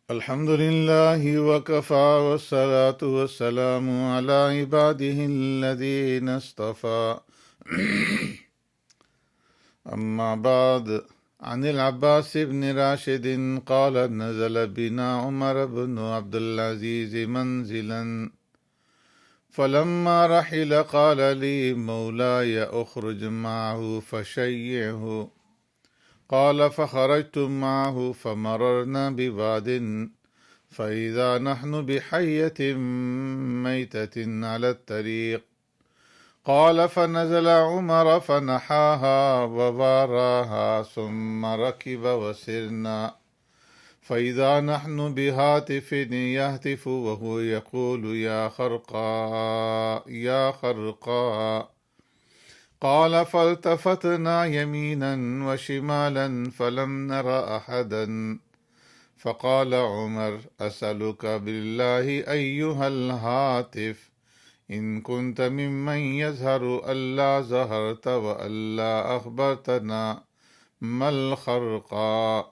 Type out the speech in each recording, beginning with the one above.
الحمد لله وكفى والصلاة والسلام على عباده الذين اصطفى أما بعد. عن العباس بن راشد قال نزل بنا عمر بن عبد العزيز منزلا فلما رحل قال لي مولاي أخرج معه فشيعه. قال فخرجت معه فمررنا بواد فإذا نحن بحية ميتة على الطريق. قال فنزل عمر فنحاها وواراها ثم ركب وسرنا فإذا نحن بهاتف يهتف وهو يقول يا خرقاء يا خرقاء. قال فالتفتنا يمينا وشمالا فلم نر أحدا. فقال عمر أسألك بالله أيها الهاتف إن كنت ممن يظهر ألا ظهرت وألا أخبرتنا ما الخرقاء.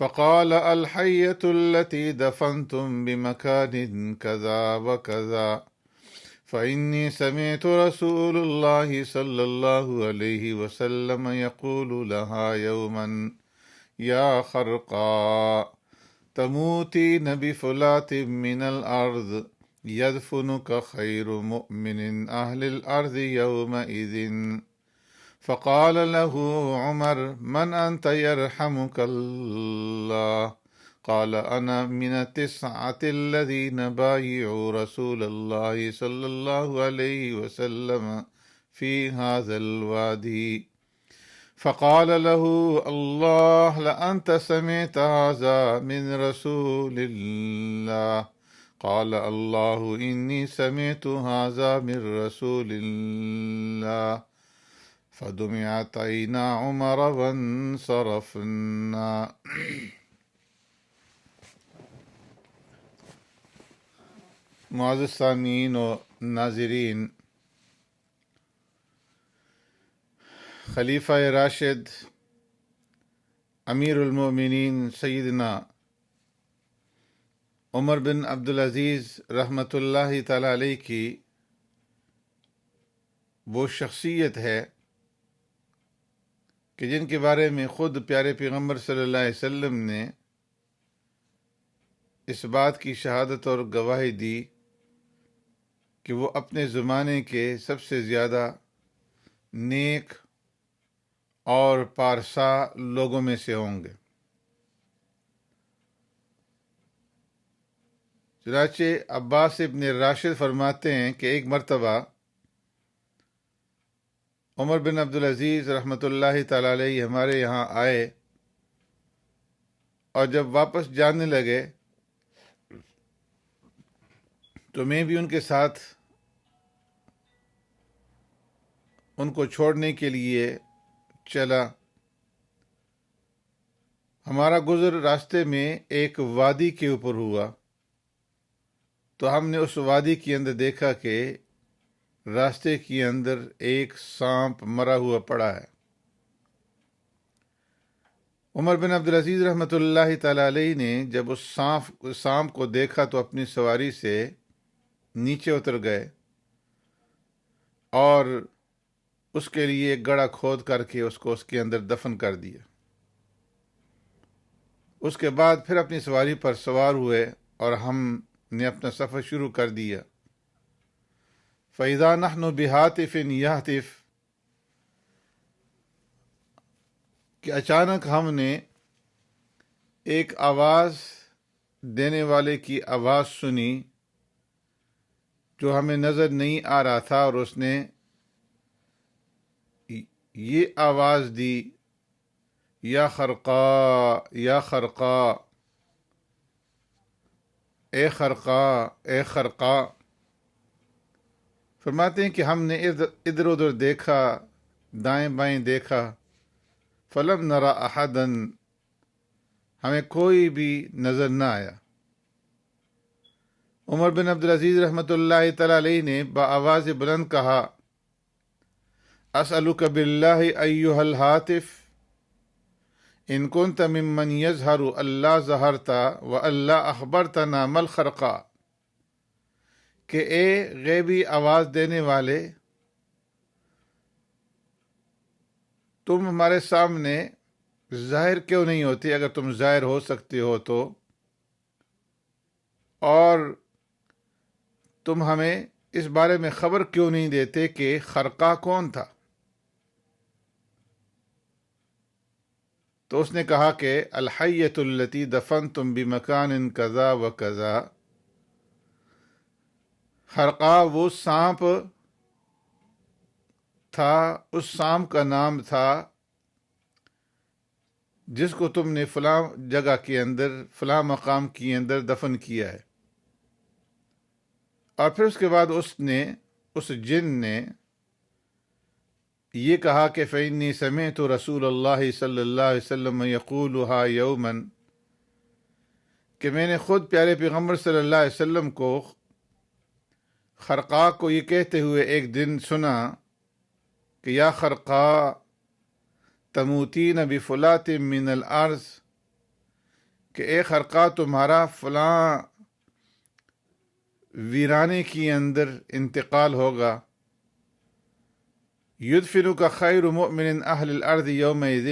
فقال الحية التي دفنتم بمكان كذا وكذا فإني سمعت رسول الله صلى الله عليه وسلم يقول لها يوما يا خرقاء تموتين بفلاة من الأرض يدفنك خير مؤمن أهل الأرض يومئذ. فقال له عمر من أنت يرحمك الله؟ قال أنا من التسعة الذين بايعوا رسول الله صلى الله عليه وسلم في هذا الوادي. فقال له الله لأنت سمعت هذا من رسول الله؟ قال الله إني سمعت هذا من رسول الله. فدمعت عينا عمر وانصرفنا. معزز سامعین و ناظرین، خلیفہ راشد امیر المومنین سیدنا عمر بن عبدالعزیز رحمۃ اللہ تعالی علیہ کی وہ شخصیت ہے کہ جن کے بارے میں خود پیارے پیغمبر صلی اللہ علیہ وسلم نے اس بات کی شہادت اور گواہی دی کہ وہ اپنے زمانے کے سب سے زیادہ نیک اور پارسا لوگوں میں سے ہوں گے۔ چنانچہ عباس ابن راشد فرماتے ہیں کہ ایک مرتبہ عمر بن عبدالعزیز رحمۃ اللہ تعالی علیہ ہمارے یہاں آئے اور جب واپس جانے لگے تو میں بھی ان کے ساتھ ان کو چھوڑنے کے لیے چلا۔ ہمارا گزر راستے میں ایک وادی کے اوپر ہوا تو ہم نے اس وادی کے اندر دیکھا کہ راستے کے اندر ایک سانپ مرا ہوا پڑا ہے۔ عمر بن عبدالعزیز رحمۃ اللہ تعالی علیہ نے جب اس سانپ کو دیکھا تو اپنی سواری سے نیچے اتر گئے اور اس کے لیے ایک گڑھا کھود کر کے اس کو اس کے اندر دفن کر دیا۔ اس کے بعد پھر اپنی سواری پر سوار ہوئے اور ہم نے اپنا سفر شروع کر دیا۔ فَإِذَا نَحْنُ بِهَاتِفٍ يَهْتِفُ کہ اچانک ہم نے ایک آواز دینے والے کی آواز سنی جو ہمیں نظر نہیں آ رہا تھا، اور اس نے یہ آواز دی یا خرقاء یا خرقاء، اے خرقاء اے خرقاء۔ فرماتے ہیں کہ ہم نے ادھر ادھر دیکھا، دائیں بائیں دیکھا، فلم نرى احدا، ہمیں کوئی بھی نظر نہ آیا۔ عمر بن عبدالعزیز رحمۃ اللہ تعالی علیہ نے بآواز بلند کہا اسألک باللہ ایہا الہاتف ان کنت ممن یظہر اللہ ظہرت و اللہ اخبرتنا مل خرقہ، کہ اے غیبی آواز دینے والے، تم ہمارے سامنے ظاہر کیوں نہیں ہوتی؟ اگر تم ظاہر ہو سکتے ہو تو، اور تم ہمیں اس بارے میں خبر کیوں نہیں دیتے کہ خرقہ کون تھا؟ تو اس نے کہا کہ الحیۃ التی دفنتم بمکان کذا و کذا، خرقہ وہ سانپ تھا، اس سانپ کا نام تھا جس کو تم نے فلاں جگہ کے اندر، فلاں مقام کے اندر دفن کیا ہے۔ اور پھر اس کے بعد اس جن نے یہ کہا کہ فإنی سمعت رسول اللہ صلی اللہ علیہ وسلم یقولها یوما، کہ میں نے خود پیارے پیغمبر صلی اللہ علیہ وسلم کو خرقہ کو یہ کہتے ہوئے ایک دن سنا کہ یا خرقہ تموتین بفلات من الارض، کہ اے خرقہ تمہارا فلاں ویرانے کی اندر انتقال ہوگا، یدفنک خیر مؤمن اہل الارض یومئذ،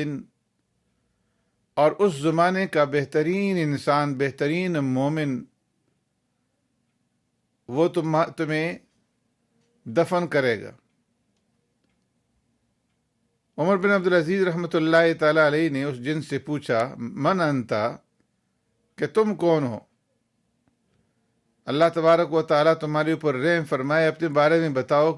اور اس زمانے کا بہترین انسان، بہترین مومن، وہ تمہیں دفن کرے گا۔ عمر بن عبدالعزیز رحمۃ اللہ تعالی علیہ نے اس جن سے پوچھا من انتا، کہ تم کون ہو؟ اللہ تبارک و تعالیٰ تمہارے اوپر رحم فرمائے، اپنے بارے میں بتاؤ۔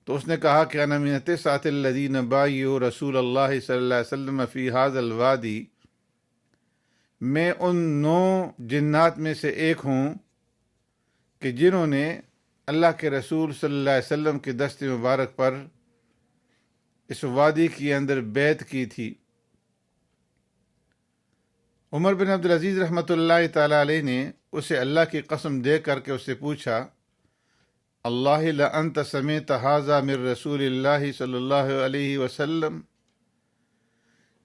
تو اس نے کہا کہ انا من التسعة الذین بایعوا رسول اللہ صلی اللہ علیہ وسلم فی ھذا الوادی، میں ان 9 جنات میں سے ایک ہوں کہ جنہوں نے اللہ کے رسول صلی اللہ علیہ وسلم کے دست مبارک پر اس وادی کے اندر بیعت کی تھی۔ عمر بن عبدالعزیز رحمۃ اللہ تعالی علیہ نے اسے اللہ کی قسم دے کر کے اس سے پوچھا اللہ لأنت سمعت ھذا من رسول اللہ صلی اللہ علیہ وسلم،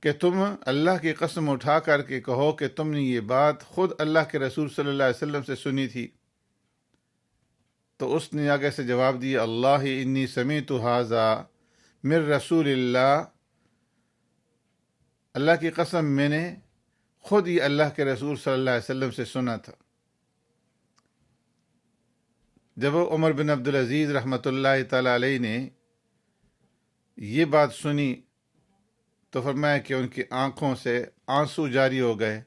کہ تم اللہ کی قسم اٹھا کر کے کہو کہ تم نے یہ بات خود اللہ کے رسول صلی اللہ علیہ وسلم سے سنی تھی؟ تو اس نے آگے سے جواب دیا اللہ انی سمعت ھذا من رسول اللہ، اللہ کی قسم میں نے خود ہی اللہ کے رسول صلی اللہ علیہ وسلم سے سنا تھا۔ جب عمر بن عبدالعزیز رحمۃ اللہ تعالی علیہ نے یہ بات سنی تو فرمایا کہ ان کی آنکھوں سے آنسو جاری ہو گئے،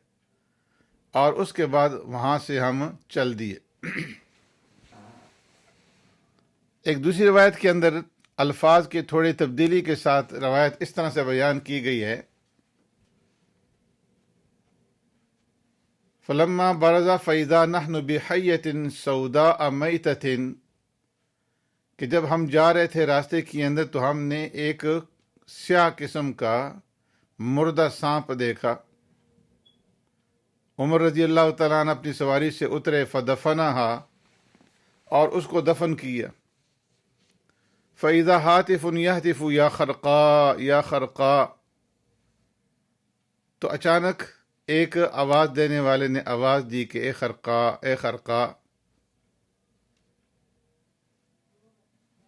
اور اس کے بعد وہاں سے ہم چل دیے۔ ایک دوسری روایت کے اندر الفاظ کی تھوڑی تبدیلی کے ساتھ روایت اس طرح سے بیان کی گئی ہے فلما برز فإذا نحن بحیۃ سوداء میتۃ، کہ جب ہم جا رہے تھے راستے کے اندر تو ہم نے ایک سیاہ قسم کا مردہ سانپ دیکھا۔ عمر رضی اللہ تعالیٰ عنہ اپنی سواری سے اترے فدفنہا، اور اس کو دفن کیا۔ فإذا ہاتف یہتف یا خرقا یا خرقا، تو اچانک ایک آواز دینے والے نے آواز دی کہ اے خرقا، اے خرقا،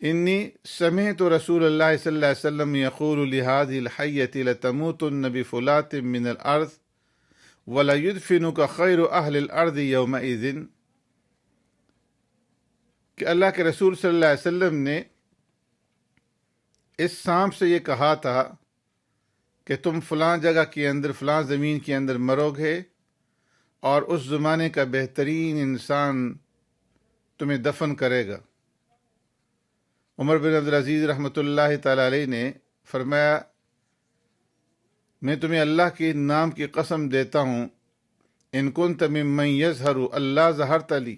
انی سمعت رسول اللہ صلی اللہ علیہ وسلم یقول لهذه الحیۃ لتموتن بفلات من الارض ولیدفنک خیر اہل الارض یومئذ، کہ اللہ کے رسول صلی اللہ علیہ وسلم نے اس سانپ سے یہ کہا تھا کہ تم فلاں جگہ کے اندر، فلاں زمین کے اندر مرو گے، اور اس زمانے کا بہترین انسان تمہیں دفن کرے گا۔ عمر بن عبدالعزیز رحمۃ اللہ تعالی علیہ نے فرمایا میں تمہیں اللہ کے نام کی قسم دیتا ہوں ان کنت ممن یظہر اللہ ظہرت لی،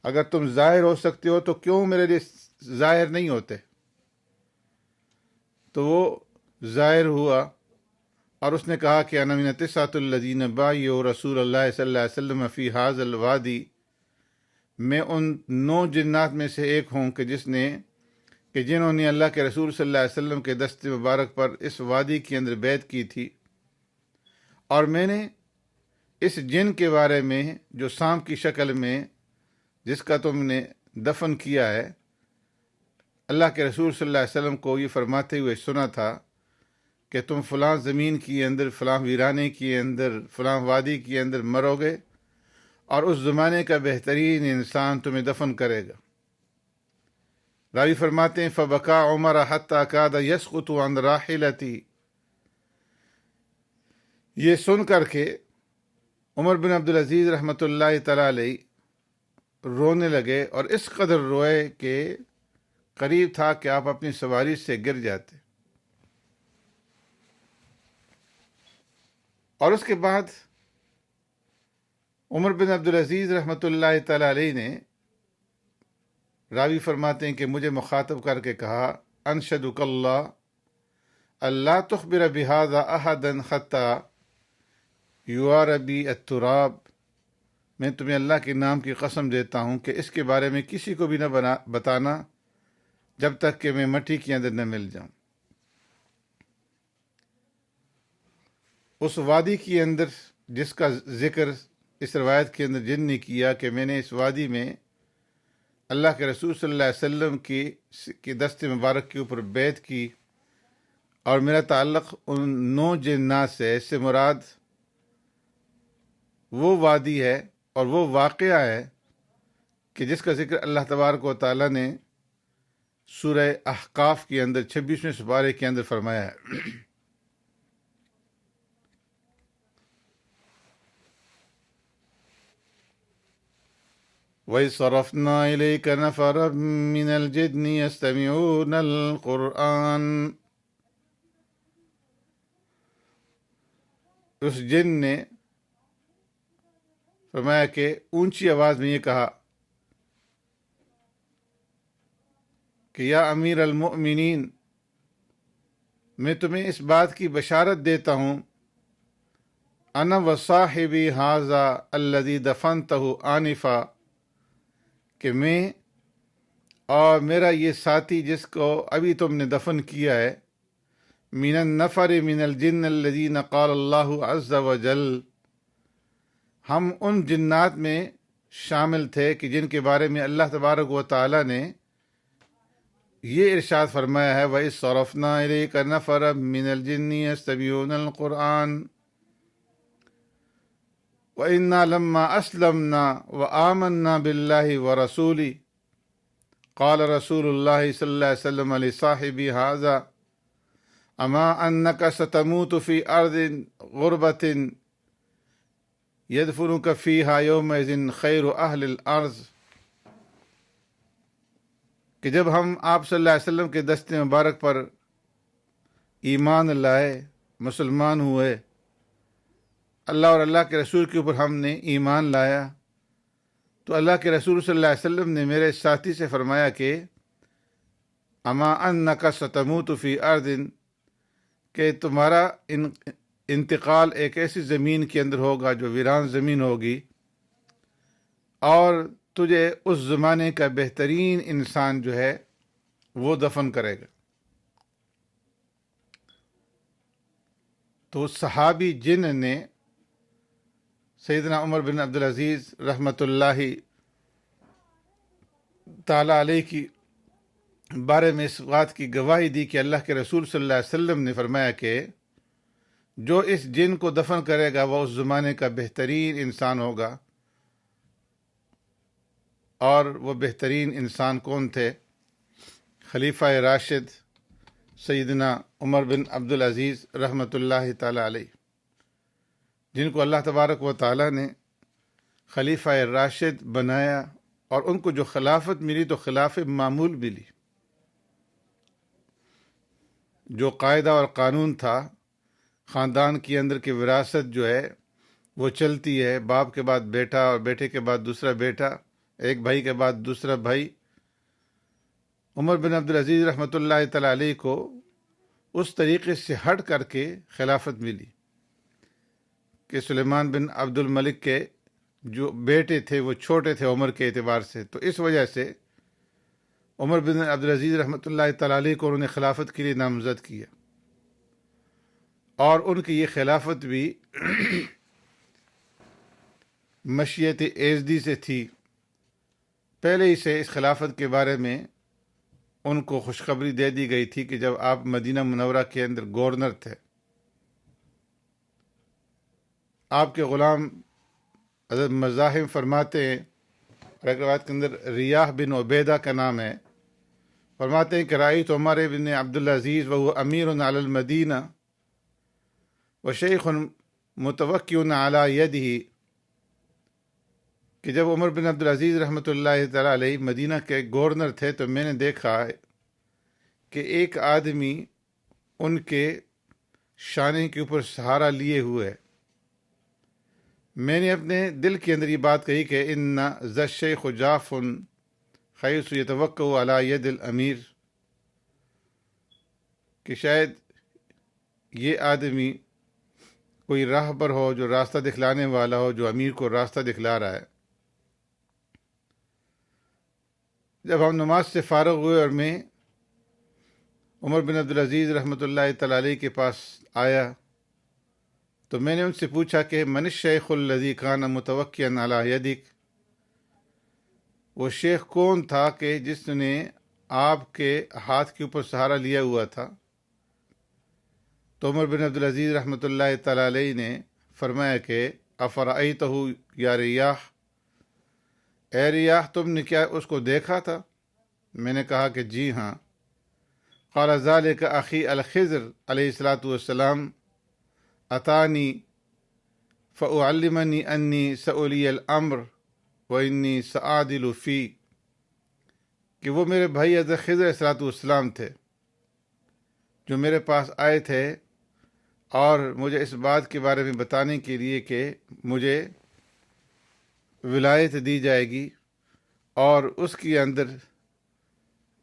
اگر تم ظاہر ہو سکتے ہو تو کیوں میرے لیے ظاہر نہیں ہوتے؟ تو وہ ظاہر ہوا، اور اس نے کہا کہ انا من التسعة الذین بایعوا رسول اللہ صلی اللہ علیہ وسلم فی ھذا الوادی، میں ان 9 جنات میں سے ایک ہوں کہ جس نے کہ جنہوں نے اللہ کے رسول صلی اللہ علیہ وسلم کے دست مبارک پر اس وادی کے اندر بیعت کی تھی، اور میں نے اس جن کے بارے میں جو سانپ کی شکل میں جس کا تم نے دفن کیا ہے، اللہ کے رسول صلی اللہ علیہ وسلم کو یہ فرماتے ہوئے سنا تھا کہ تم فلاں زمین کے اندر، فلاں ویرانے کے اندر، فلاں وادی کے اندر مرو گے، اور اس زمانے کا بہترین انسان تمہیں دفن کرے گا۔ راوی فرماتے ہیں فبکا عمر حتی کاد یسقط عن راحلتی، یہ سن کر کے عمر بن عبدالعزیز رحمۃ اللہ تعالی علیہ رونے لگے، اور اس قدر روئے کہ قریب تھا کہ آپ اپنی سواری سے گر جاتے۔ اور اس کے بعد عمر بن عبدالعزیز رحمۃ اللہ تعالی علیہ نے، راوی فرماتے ہیں کہ مجھے مخاطب کر کے کہا انشدک اللہ اللہ تخبر بہذا احدا حتی یوار بی التراب، میں تمہیں اللہ کے نام کی قسم دیتا ہوں کہ اس کے بارے میں کسی کو بھی نہ بتانا جب تک کہ میں مٹی کے اندر نہ مل جاؤں۔ اس وادی کے اندر جس کا ذکر اس روایت کے اندر جن نے کیا کہ میں نے اس وادی میں اللہ کے رسول صلی اللہ علیہ وسلم کی دست مبارک کے اوپر بیعت کی، اور میرا تعلق ان 9 جنات سے، اس سے مراد وہ وادی ہے اور وہ واقعہ ہے کہ جس کا ذکر اللہ تبارک و تعالیٰ نے سورہ احقاف کے اندر 26ویں سپارے کے اندر فرمایا ہے۔ وَإِذْ صَرَفْنَا إِلَيْكَ نَفَرًا مِّنَ الْجِنِّ يَسْتَمِعُونَ الْقُرْآنَ، اس جن نے فرمایا کہ اونچی آواز میں یہ کہا کہ یا امیر المؤمنین، میں تمہیں اس بات کی بشارت دیتا ہوں انا وصاحبی ھذا الذی دفنتہ آنفا، کہ میں اور میرا یہ ساتھی جس کو ابھی تم نے دفن کیا ہے، من النفر من الجن الذین قال اللہ عز وجل، ہم ان جنات میں شامل تھے کہ جن کے بارے میں اللہ تبارک و تعالی نے یہ ارشاد فرمایا ہے وَإِذْ صَرَفْنَا إِلَيْكَ نَفَرًا مِّنَ الْجِنِّ يَسْتَمِعُونَ الْقُرْآنَ وَإِنَّا لَمَّا أَسْلَمْنَا وَآمَنَّا بِاللَّهِ وَرَسُولِهِ قَالَ رسول اللہ صلی اللہ علیہ وسلم لصاحبی هذا اما أنك ستموت في أرض غربة يدفنك فيها يومئذ خير أهل الأرض، کہ جب ہم آپ صلی اللہ علیہ وسلم کے دست مبارک پر ایمان لائے، مسلمان ہوئے، اللہ اور اللہ کے رسول کے اوپر ہم نے ایمان لایا، تو اللہ کے رسول صلی اللہ علیہ وسلم نے میرے ساتھی سے فرمایا کہ اما انک ستموت فی ارض، کہ تمہارا انتقال ایک ایسی زمین کے اندر ہوگا جو ویران زمین ہوگی، اور تجھے اس زمانے کا بہترین انسان جو ہے وہ دفن کرے گا۔ تو صحابی جن نے سیدنا عمر بن عبدالعزیز رحمۃ اللہ تعالی علیہ کی بارے میں اس بات کی گواہی دی کہ اللہ کے رسول صلی اللہ علیہ وسلم نے فرمایا کہ جو اس جن کو دفن کرے گا وہ اس زمانے کا بہترین انسان ہوگا۔ اور وہ بہترین انسان کون تھے؟ خلیفہ راشد سیدنا عمر بن عبدالعزیز رحمۃ اللہ تعالی علیہ، جن کو اللہ تبارک و تعالی نے خلیفہ راشد بنایا، اور ان کو جو خلافت ملی تو خلاف معمول ملی۔ جو قاعدہ اور قانون تھا خاندان کے اندر کی وراثت جو ہے وہ چلتی ہے، باپ کے بعد بیٹا اور بیٹے کے بعد دوسرا بیٹا، ایک بھائی کے بعد دوسرا بھائی۔ عمر بن عبدالعزیز رحمۃ اللہ تعالی علیہ کو اس طریقے سے ہٹ کر کے خلافت ملی کہ سلیمان بن عبد الملک کے جو بیٹے تھے وہ چھوٹے تھے عمر کے اعتبار سے، تو اس وجہ سے عمر بن عبدالعزیز رحمۃ اللہ تعالی علیہ کو انہوں نے خلافت کے لیے نامزد کیا، اور ان کی یہ خلافت بھی مشیت ایزدی سے تھی۔ پہلے ہی سے اس خلافت کے بارے میں ان کو خوشخبری دے دی گئی تھی کہ جب آپ مدینہ منورہ کے اندر گورنر تھے، آپ کے غلام حضرت مزاحم فرماتے ہیں، اور ایک روایت کے اندر ریاح بن عبیدہ کا نام ہے، فرماتے ہیں کہ رأیت عمر بن عبدالعزیز وهو امیر علی المدینہ وشیخ متوکئ علی یدہ، کہ جب عمر بن عبدالعزیز رحمۃ اللہ تعالی علیہ مدینہ کے گورنر تھے تو میں نے دیکھا کہ ایک آدمی ان کے شانے کے اوپر سہارا لیے ہوئے ہے۔ میں نے اپنے دل کے اندر یہ بات کہی کہ ان ذا الشیخ جاف حیث یتوکئ علی ید الامیر، کہ شاید یہ آدمی کوئی راہبر ہو جو راستہ دکھلانے والا ہو، جو امیر کو راستہ دکھلا رہا ہے۔ جب ہم نماز سے فارغ ہوئے اور میں عمر بن عبدالعزیز رحمۃ اللہ تعالی علیہ کے پاس آیا تو میں نے ان سے پوچھا کہ من الشیخ الذی کان متوکئا علی یدک، وہ شیخ کون تھا کہ جس نے آپ کے ہاتھ کے اوپر سہارا لیا ہوا تھا؟ تو عمر بن عبدالعزیز رحمۃ اللہ تعالی علیہ نے فرمایا کہ افرأیتہ یا ریاح، اے ریاح تم نے کیا اس کو دیکھا تھا؟ میں نے کہا کہ جی ہاں۔ قال ذلک اخی الخضر علیہ الصلاۃ والسلام اتانی فاعلمنی انی سأولی الامر وانی سأعدل فی، کہ وہ میرے بھائی حضرت خضر علیہ الصلاۃ والسلام تھے جو میرے پاس آئے تھے اور مجھے اس بات کے بارے میں بتانے کے لیے کہ مجھے ولایت دی جائے گی اور اس کے اندر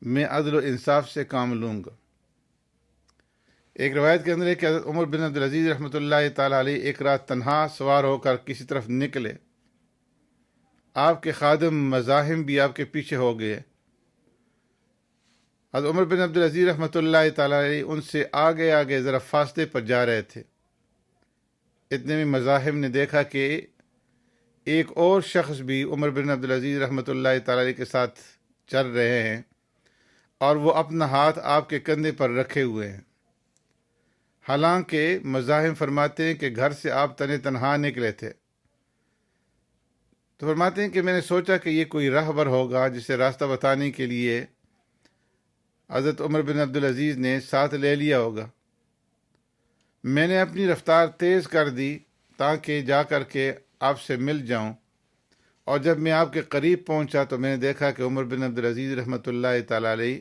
میں عدل و انصاف سے کام لوں گا۔ ایک روایت کے اندر ہے کہ حضرت عمر بن عبدالعزیز رحمۃ اللہ تعالی علیہ ایک رات تنہا سوار ہو کر کسی طرف نکلے، آپ کے خادم مزاحم بھی آپ کے پیچھے ہو گئے۔ حضرت عمر بن عبدالعزیز رحمۃ اللہ تعالی علیہ ان سے آگے آگے ذرا فاصلے پر جا رہے تھے۔ اتنے میں مزاحم نے دیکھا کہ ایک اور شخص بھی عمر بن عبدالعزیز رحمۃ اللہ تعالی علیہ کے ساتھ چل رہے ہیں اور وہ اپنا ہاتھ آپ کے کندھے پر رکھے ہوئے ہیں، حالانکہ مزاحم فرماتے ہیں کہ گھر سے آپ تنہا نکلے تھے۔ تو فرماتے ہیں کہ میں نے سوچا کہ یہ کوئی راہبر ہوگا جسے راستہ بتانے کے لیے حضرت عمر بن عبدالعزیز نے ساتھ لے لیا ہوگا۔ میں نے اپنی رفتار تیز کر دی تاکہ جا کر کے آپ سے مل جاؤں، اور جب میں آپ کے قریب پہنچا تو میں نے دیکھا کہ عمر بن عبدالعزیز رحمۃ اللہ تعالی علیہ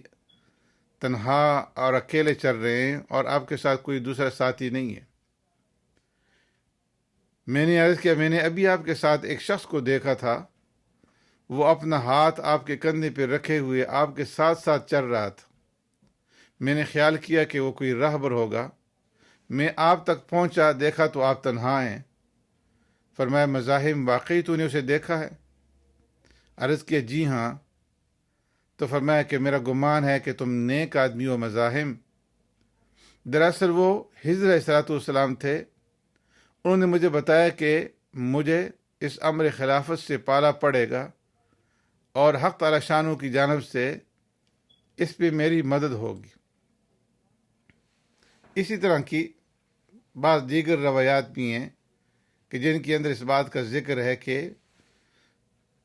تنہا اور اکیلے چل رہے ہیں اور آپ کے ساتھ کوئی دوسرا ساتھی نہیں ہے۔ میں نے عرض کیا میں نے ابھی آپ کے ساتھ ایک شخص کو دیکھا تھا، وہ اپنا ہاتھ آپ کے کندھے پہ رکھے ہوئے آپ کے ساتھ ساتھ چل رہا تھا۔ میں نے خیال کیا کہ وہ کوئی راہبر ہوگا۔ میں آپ تک پہنچا، دیکھا تو آپ تنہا ہیں۔ فرمایا مزاحم واقعی تو نے اسے دیکھا ہے؟ عرض کیا جی ہاں۔ تو فرمایا کہ میرا گمان ہے کہ تم نیک آدمی ہو مزاحم۔ دراصل وہ خضر علیہ الصلوۃ والسلام تھے، انہوں نے مجھے بتایا کہ مجھے اس امر خلافت سے پالا پڑے گا اور حق تعالی شانہ کی جانب سے اس پہ میری مدد ہوگی۔ اسی طرح کی بعض دیگر روایات بھی ہیں کہ جن کے اندر اس بات کا ذکر ہے کہ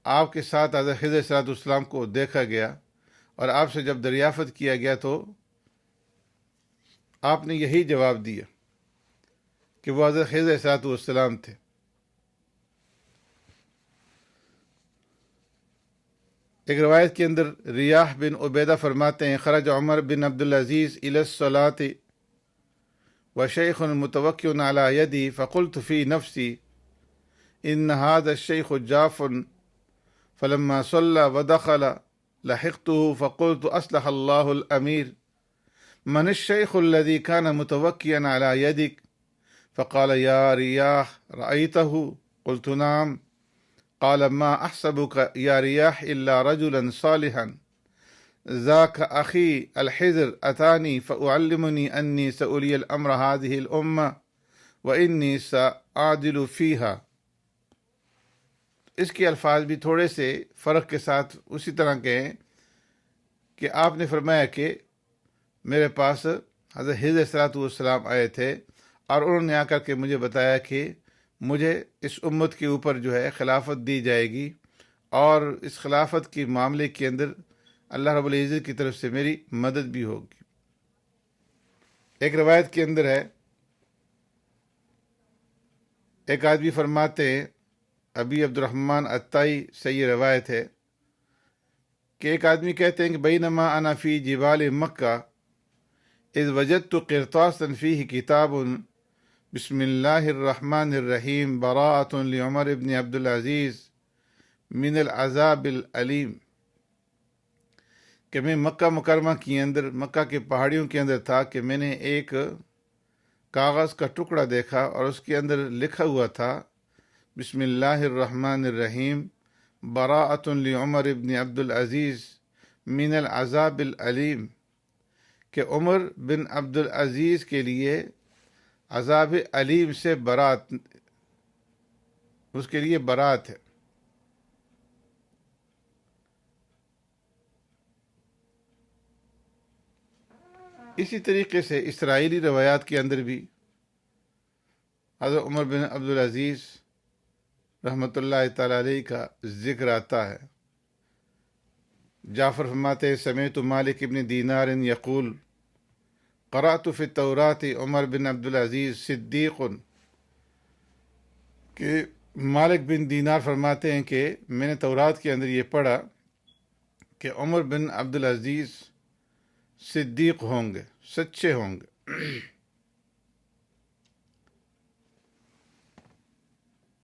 آپ کے ساتھ حضرت خضر علیہ الصلوۃ والسلام کو دیکھا گیا، اور آپ سے جب دریافت کیا گیا تو آپ نے یہی جواب دیا کہ وہ حضرت خضر علیہ الصلوۃ والسلام تھے۔ ایک روایت کے اندر ریاح بن عبیدہ فرماتے ہیں خرج عمر بن عبدالعزیز الی الصلاۃ وشیخ متوکئ علی یدی فقلت فی نفسی ان هذا الشیخ جاف فلما صلى ودخل لحقته فقلت اصلح الله الامیر من الشیخ الذي كان متوکئا على يدك فقال یا ریاح رأیته قلت نعم قال ما احسبك یا ریاح الا رجلا صالحا ذاک اخی الحضر اتانی فاعلمنی انی سأولی الامر هذه الامہ وانی سأعدل فیہا۔ اس کے الفاظ بھی تھوڑے سے فرق کے ساتھ اسی طرح کے ہیں کہ آپ نے فرمایا کہ میرے پاس حضرت خضر صلوٰۃ والسلام آئے تھے اور انہوں نے آ کر کے مجھے بتایا کہ مجھے اس امت کے اوپر جو ہے خلافت دی جائے گی، اور اس خلافت کے معاملے کے اندر اللہ رب العزت کی طرف سے میری مدد بھی ہوگی۔ ایک روایت کے اندر ہے، ایک آدمی فرماتے ہیں، ابی عبد الرحمن عطائی سے یہ روایت ہے کہ ایک آدمی کہتے ہیں کہ بینما انا فی جبال مکہ اذ وجدت قرطاسا فیہ کتاب بسم اللہ الرحمن الرحیم براءۃ لعمر بن عبد العزیز من العذاب العلیم، کہ میں مکہ مکرمہ کے اندر، مکہ کے پہاڑیوں کے اندر تھا کہ میں نے ایک کاغذ کا ٹکڑا دیکھا اور اس کے اندر لکھا ہوا تھا بسم اللہ الرحمن الرحیم براءۃ لعمر بن عبد العزیز من العذاب العلیم، کہ عمر بن عبد العزیز کے لیے عذاب علیم سے برات، اس کے لیے برات ہے۔ اسی طریقے سے اسرائیلی روایات کے اندر بھی حضرت عمر بن عبد العزیز رحمۃ اللہ تعالی علیہ کا ذکر آتا ہے۔ جعفر فرماتے سمعت مالک بن دینار یقول قرأت فی التوراۃ عمر بن عبد العزیز صدیق، کہ مالک بن دینار فرماتے ہیں کہ میں نے تورات کے اندر یہ پڑھا کہ عمر بن عبد العزیز صدیق ہوں گے، سچے ہوں گے۔